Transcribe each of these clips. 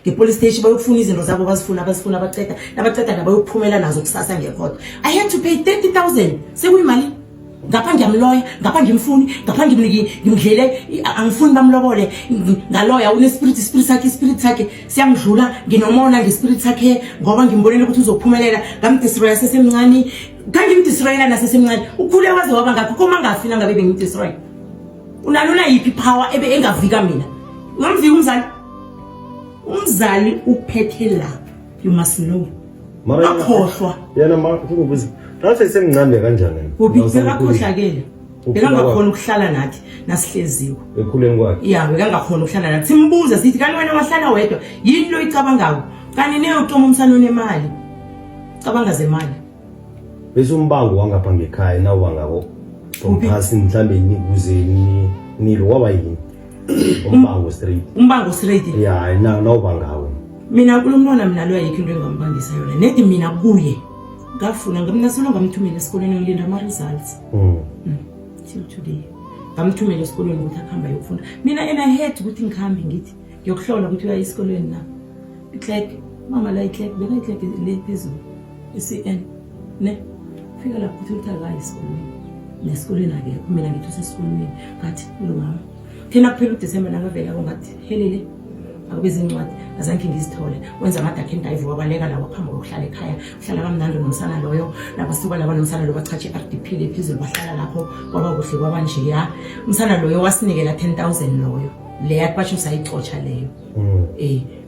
ngepolice station bayokufuna izinto zabo bazifuna abaceda nabaceda bayokuphumela nazo kusasa ngekhotho. I had to pay 30,000 sekuyimali ngapha ngiyamloya ngapha ngimfuni ngapha ngimdlele angifuni bamlobole ngaloya spirit sakhe siyangidlula nginomona ngespirit sakhe ngoba ngimbonile ukuthi uzophumelela ngamdestroya sesemncane ngangimdestroyela nasesemncane ukhule waze waba ngapha koma ngafina ngabe bengimdestroy unalona yipi power ebe engavika mina ngamvika umzali uphethe la you must know akhohlwa yena ukubuza nathi semncane kanjani ubikela khohlakele bekangakhona ukuhlala nathi nasihleziwe ekhuleni kwakhe bekangakhona ukuhlala nathi simbuza sithi kanti wena wahlala wedwa yini lo icabangako kanti neyotoma umsanone imali cabanga zemali bese umbango wangapha ngekhaya nawo ngako umphasi mhlambe nikuzeni nilo waba yini umbango straight nawo bangawo mina kulomntwana mina lo ayikho into engambangisa yona nedi mina kuye ngafuna ngamnasolo ngamthumela esikoleni ngilinda ama results till today ngamthumela esikoleni ukuthi akhamba yokufunda mina I had ukuthi ngikhambe ngithi ngiyokuhlola ukuthi uya esikoleni na iClerk mama la iClerk beka iClerk le phezulu iCN ne fika lapho ukuthi utakayi esikoleni nesikoleni ake mina ngithi usesikoleni ngathi lo mama thina kuphela uDecember nangavela ngathi helele akubezincwadi azange ngizithole wenza amadakhe ndive wabaleka lawo phamba ukuhlala ekhaya uhlala kamnandi nomsana loyo labasuka laba nomsana lo bachache RDP lephezulu bahlala lapho kwaba kuhle kwabanje umsana loyo wasinikela 10,000 loyo le yathi sayixotsha leyo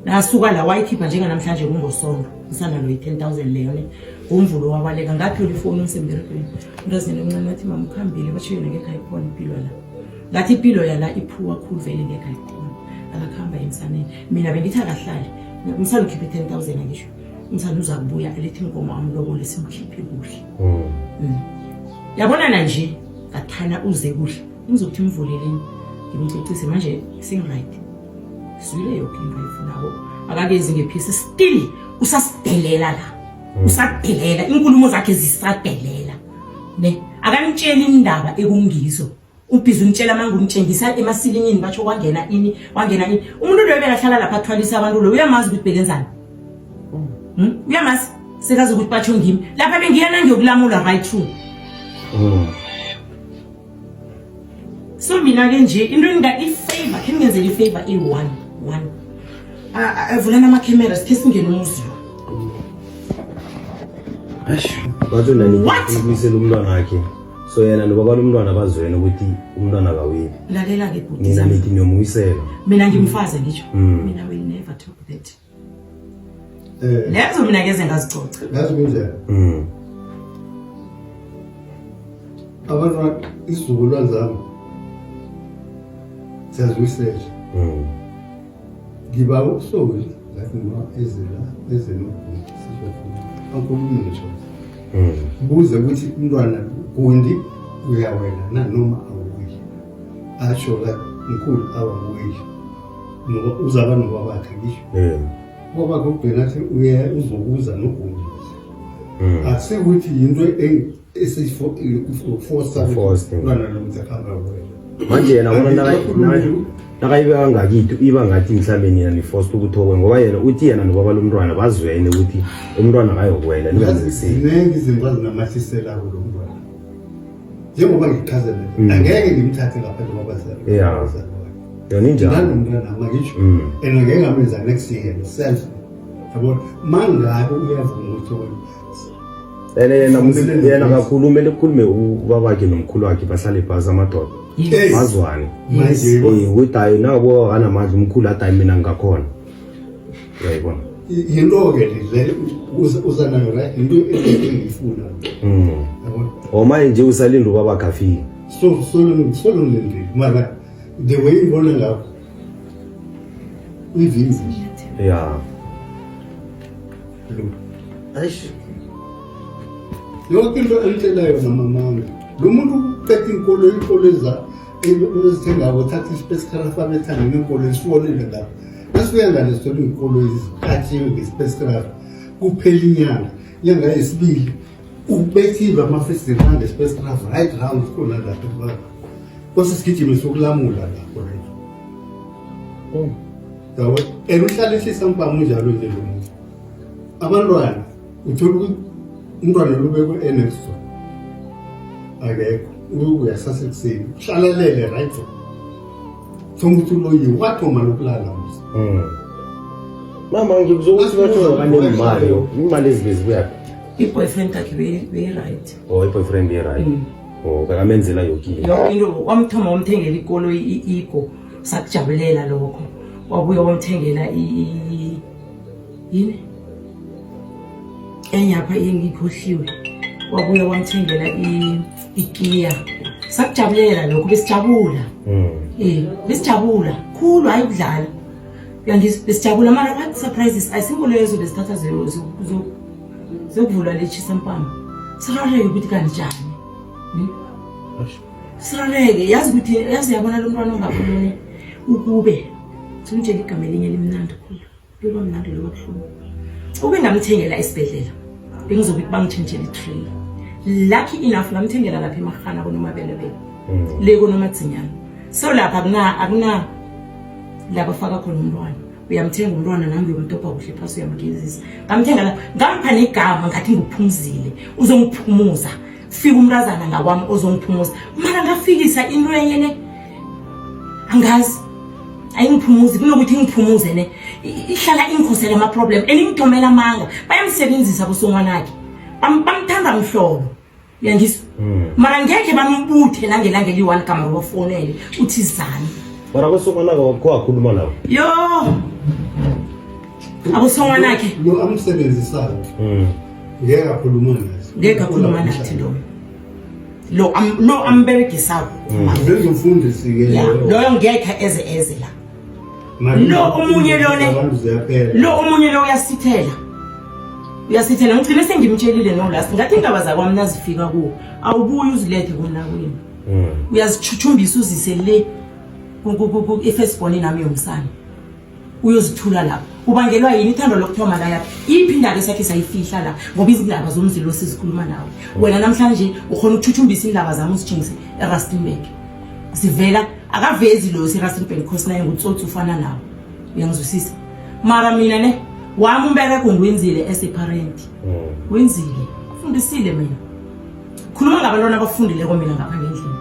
nasuka la wayikhipha njenga namhlanje kungosonto umsana loyo 10,000 leyo ne umvulo wabaleka ngathola ifoni umsemberekweni umntazana omncane wathi mama ukhambile batsho yena ngekhaya iphone impilo la ngathi impilo yala iphuwa khulu vele ngekhaya iphone akakhamba emsaneni mina bengithi akahlali umsana ukhiphe 10,000 ngisho umsana uza kubuya elethi inkomo amlobole simkhiphe kuhle yabona nje ngathana uze kuhle ngizokuthi imvuleleni ngimcicise manje sing right sizile yonke into ayifunayo akakezi ngephisi still usasidelela la usadelela inkulumo zakhe zisadelela ne akanitshela indaba ekungizo ubhizi untshela manje untshengisa emasilingini batsho wangena ini umuntu lo bekahlala lapha athwalisa abantu lo uyamazi ukuthi bekenzani uyamazi sekazi ukuthi batsho ngimi lapha bengiyana ngiyokulamula right through so mina ke nje into enga ifavor ngenzele ifavor e1 avulana ama cameras test ngene umuzilo bathi nani umisela umntwana wakhe so yena nobaba lomntwana bazwena ukuthi umntwana kawini lalela ke bhuti mina nithi niyomuyisela mina ngimfaze ngisho mina will never talk that lezo mina ngeze ngazicoca ngazi kunjani abantu isizukulwane zami siyazwisela ngiba ukusola ngathi noma ezelo ankulumo ngisho buze ukuthi umntwana kundi uyawela noma awuyi asho la inkulu awuyi ngoba uzaba nobabakhe ngisho ngoba kubhenathi uzokuza nogundi asekuthi into esiforce lana nomthakamba wena manje yena wona nakayibeka ngakithi iba ngathi mhlambe nina ni force ukuthi okwe ngoba yena uthi yena nobaba lomntwana bazwene ukuthi umntwana akayokwela nibangisile nengi izinto namathisela lo mntwana njengoba ngikhazela angeke ngimthathe ngaphandle kwabazali yona injalo umntwana amagisho ngeke ngamenza next year self yabo mangabe uyavuma ukuthi yena kakhulume lekhulume ubabakhe nomkhulu wakhe bahlale phasi amadoda bazwane ukuthi nabo anamandla umkhulu athi mina ngakhona uyayibona into ke le uzanayo right into engifuna oma nje usalinda ubabakhe afike so nende mara the way ngibona ngakho uyivinzi aish yonke into entshelayo namamanga lo muntu uqeda inkolo ezithenga uthatha ispace craft abethanga inkolo esifonile lapha nasuya ngale sithola inkolo ezikhathiwe ngespace craft kuphela inyanga yesibili ubethiwe ama-festival ngespace craft right round khona lapha kwase sigijime sokulamula lapho yabo eruhlalishisa mpama njalo nje lo muntu abantwana uthola ukuthi umntwana lubekwe next door akekho uyasasa ekuseni uhlalelele right somuthi loyi wathoma lokulala musa mama ngikuzokuthi bathola kanemali imali ezibezi kuyaphi i-boyfriend yakhe be-right i-boyfriend be-right kakamenzela yoke into wamthoma wamthengela ikolo i-ego sakujabulela lokho wabuya wamthengela yini enyapha engikhohliwe wabuya wamthengela ikiya sakujabulela lokho besijabula besijabula khulu hayi kudlala besijabula mara what surprises ayisingo lezo besithatha zokuvula lechisa mpama sirareke ukuthi kanjani sirareke yazi yabona lo mntwana ongabonone ukube simtshela igama elinye limnandi khulu kuba mnandi lo kabuhlungu ube ngamthengela esibhedlela bengizokuthi bangitshentshela i-tray lucky enough ngamthengela lapha eMagana konomabelebele le konomadzinyana so lapha akuna lapha faka khona umntwana uyamthenga umntwana nami uyomtopa kuhle phasi uyamgezisa ngamthenga la ngampha negama ngathi nguphumzile uzongiphumuza fika umrazana ngawami ozongiphumuza mara ngafikisa into yenye angazi ayingiphumuzi kunokuthi ngiphumuze ne ihlala ingikhosela ama problem eningithomela amanga bayamsebenzisa kusongwanakhe bamthanda mhlobo uyangizwa mara ngeke bambuthe nangelanga eli1 kamera wafonele uthi zani mara kusongwanakhe wakhuluma nawe yo abusongwanakhe lo amsebenzisayo ngeke akhuluma naye ngeke akhuluma nathi lo amberegisako ngizofundisa ke lo ngeke eze la lo omunye lo uyasithela ngicine sengimtshelile no last ngathi indaba zakwami nazifika kuwo awubuyi uzilethe kunakwini uyazichuchumbisa uzise le efirstborn nami yomsana uyozithula lapho ubangelwa yini ithando lokuthoma la yaphi iphi indaba esakhe sayifihla la ngoba izindaba zomzilo sizikhuluma nawe wena namhlanje ukhona ukuchuchumbisa indaba zami uzitshengise eRustenburg sivela akavezi lo eRustenburg because naye ngutsotsi ufana nawe uyangizwisisa mara mina ne wami umbereko ngiwenzile as a parent wenzile ufundisile mina khuluma ngabantwana abafundile mina ngapha ngendlini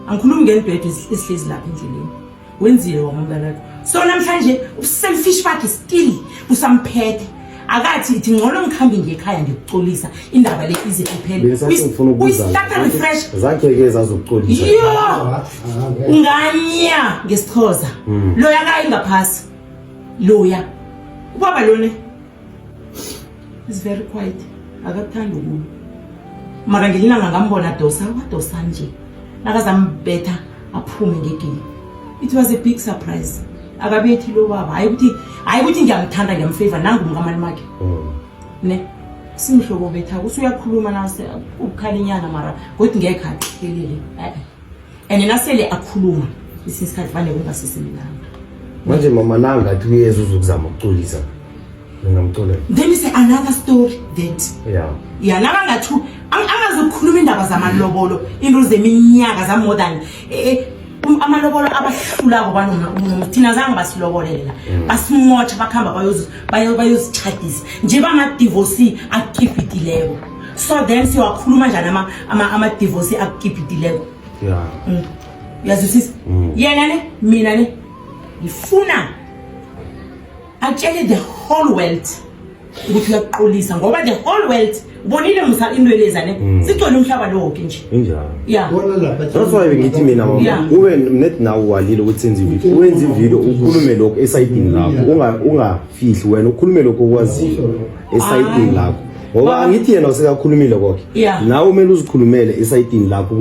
angikhulumi ngenibhedo esihlezi lapha endleleni wenzile wami umbereko so namhlanje uselfish bakhe still usamphethe akathi ithi ngcono ngikhambi ngekhaya ngikuxolisa indaba le ize iphele start refresh zakhe ke zazokuxolisa nganya ngesixhosa loya kayi ngaphasi loya ubaba lone is very quiet akathanda ukuba mara ngelinanga ngambona dosa nje nakazambetha aphume ngegili it was a big surprise akabethi lo baba hayi ukuthi ngiyamthanda ngiyamfavor nangumkamali makhe ne simhlobo betha usuyakhuluma nase ukukhalinyana mara kodwa ngeke aqhelele nasele akhuluma isikhathi vale kungaseseminanga manje mama nanga athi uyeza uzokuzama ukuxolisa ngingamxolela then is another story that nabangathi angazokhuluma indaba zamalobolo into zeminyaka za more than amalobolo abahlulako banomuntu thina zange basilobolela basimotsha bakhamba bayozichatisa nje bama-divorce akukiphitileko so then siwakhuluma njani ama-divorce akukiphitileko uyazwisisa yena ne mina ne ngifuna atshele the whole world ukuthi uyaqolisa ngoba the whole world ubonile musa indwelezane sigcwele umhlaba lo wonke nje that's why ngithi mina mama ube net nawe walile ukuthi senze video wenze video ukhulume lokho esayidini lakho ungafihli wena ukhulume lokho okwaziyo esayidini lakho ngoba angithi yena usekakhulumile konke nawe kumele uzikhulumele esayidini lakho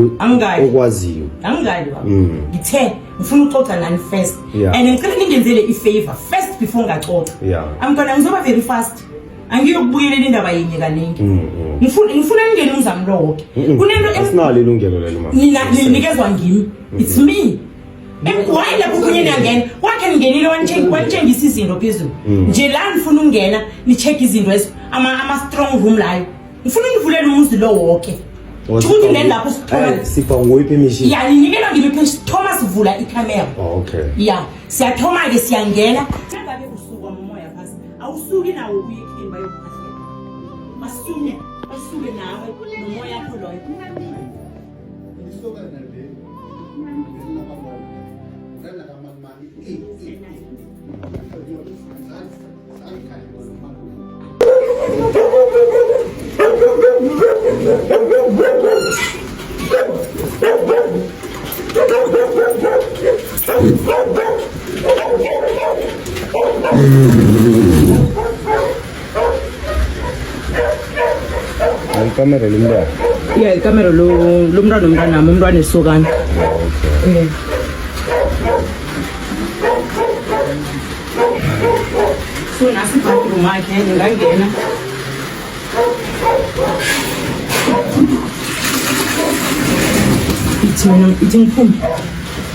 okwaziyo angayi baba ngithe ngifuna uxoxa nani first and ngicela ningenzele ifavor first before ngaxoxa amkona ngizoba very fast angiyokubuyelela indaba yenye kaningi ngifuna ngene umzamo lo wonke kunento esinalo ilungelo lelo mama ninikezwa ngimi it's me why lapho kunye ngiyangena wakhe ngingenile wantshengisa izinto phezulu nje la ngifuna ungena ni check izinto ama strong room layo ngifuna ngivulela umuzi lo wonke ukuthi ngendapho sithoma sifa ngoyiphi imishini ninikela ngimi Thomas vula icamera okay siyathoma ke siyangena awusuki nawo uyekhini bayokuphahlela basuke nawe nomoya yakho loyo isokana le nginamabona ngana kamamani Kamera limda. Yeah, kamera umntwana esokana. Okay. So nasi bathroom akhe ngingangena. Ithi ngiphume.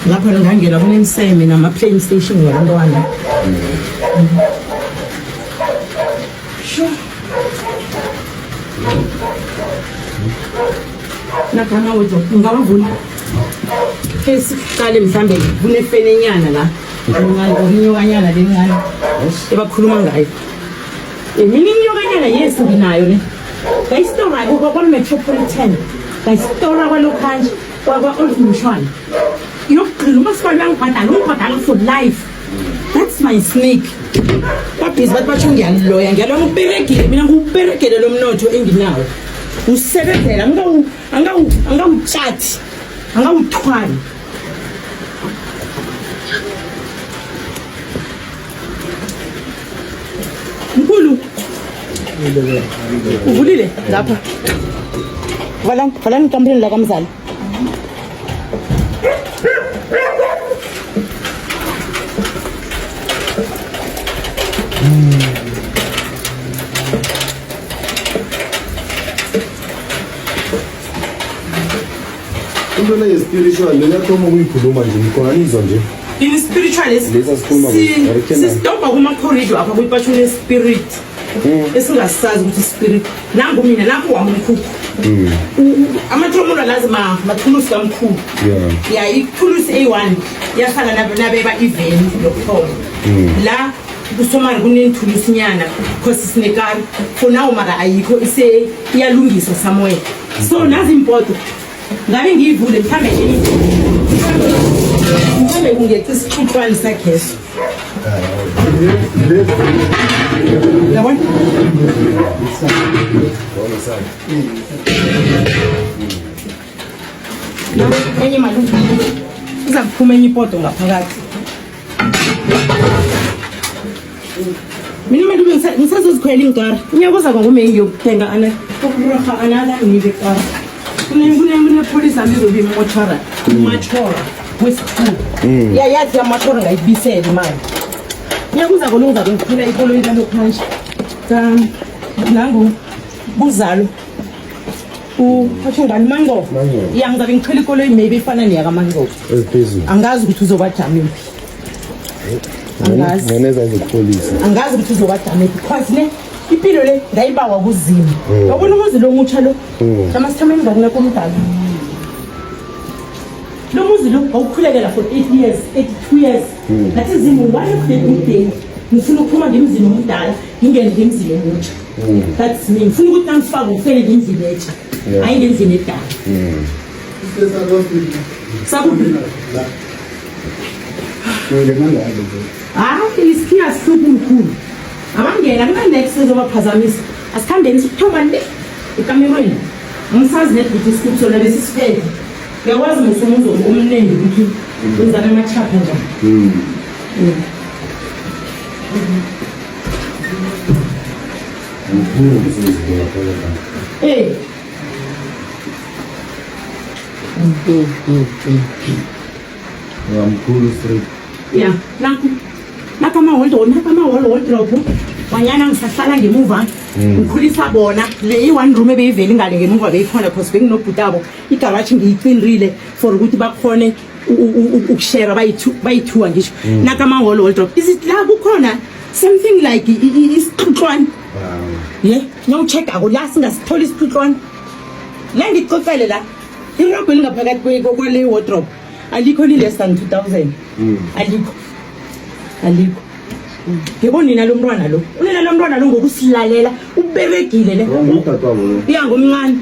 Lapha ngingangena kunemseme nama playing station yabantwana. Sure. Nakana wethu ngabavula esiqale mhlambe kunefenenyana la inyokanyana lencane ebakhuluma ngayo mina inyokanyana yesu nginayo le ngayistora kwa Metropolitan ngayistora kwalokhanje kwa Old Mushwana yokugcina umasipala ngibhadala for life. That's my snake. Babhizi bathi batsho ngiyaloya ukuberegile mina nguberegele lo mnotho enginawo usebenzela angawutshathi angawuthwali mkhulu uvulile lapha valani ikampeni la kamzala Into le spiritual le yathoma ukuyikhuluma nje ngikhonanizwa nje. In spiritual Lesa sikhuluma sistopa kuma corridor apha kuyipashone spirit. Esingasazi ukuthi spirit nangu mina lapho wamkhulu. Amathumulo lazima mathulusi kamkhulu. Yeah, ithulusi A1 yahlala nabeba event lokho. La kusomari kunenthulusi nyana because sinekari for now mara ayikho ise iyalungiswa somewhere. So nazi impoto ngabe ngivule mhlambe kungethi isixuthwane sakhe yabona enye malu iza kuphuma enye ipoto ngaphakathi mina manje ngisazozikhwela ingara ngiyakoza ngome ngiyokuthenga another ngibe car Kune police amizobe imochara machora wesithu yayathi amachora ngayibisela imali ngiyakuza kolunga ngiphila ikolo into khanje nangu buzalo athi ngani mango yangizabe ngichela ikolo maybe ifana neyaka mango eziphezulu angazi ukuthi uzobajama angazi ngeneza izipolice angazi ukuthi uzobajama because ne ipilo le ngayibawa kuzima yabona umuzi lo mutsha lo amasithameni ngakuna komdala lo muzi lo awukhulekela for 8 years 82 years ngathi zimo why good day ngifuna ukuphuma ngemzini omdala ngingene ngemzini omutsha that's me ngifuna ukuthi ngisifake ufele ngemzini etsha hayi ngemzini edala isikhiya sihlupha umkhulu abangena kunext ezobaphazamisa asikhambeni sikuthoma le ekamerweni ngisazi nebuthi isikuphi sona besisifele uyakwazi ngusumuzo omningi ukuthi wenzana amachapha njani Mkhulu straight. Yeah, nakama wardrobe wanyana ngisahlala ngemuva ngikhulisa bona le i-one room ebeyivele ingale ngemuva beyikhona because benginobhutabo igaraji ngiyicinile for ukuthi bakhone ukushare bayithuwa ngisho nakama wardrobe is it la kukhona something like isixuxwane yeah ngiyawuchecka la singasithola isixuxwane la ngicocele la irobho lingaphakathi kwale wardrobe alikho li less than 2000 alikho yebo nina lo mntwana lo ngokusilalela uberegile le Ngumntwana wabo lo. ya ngomncane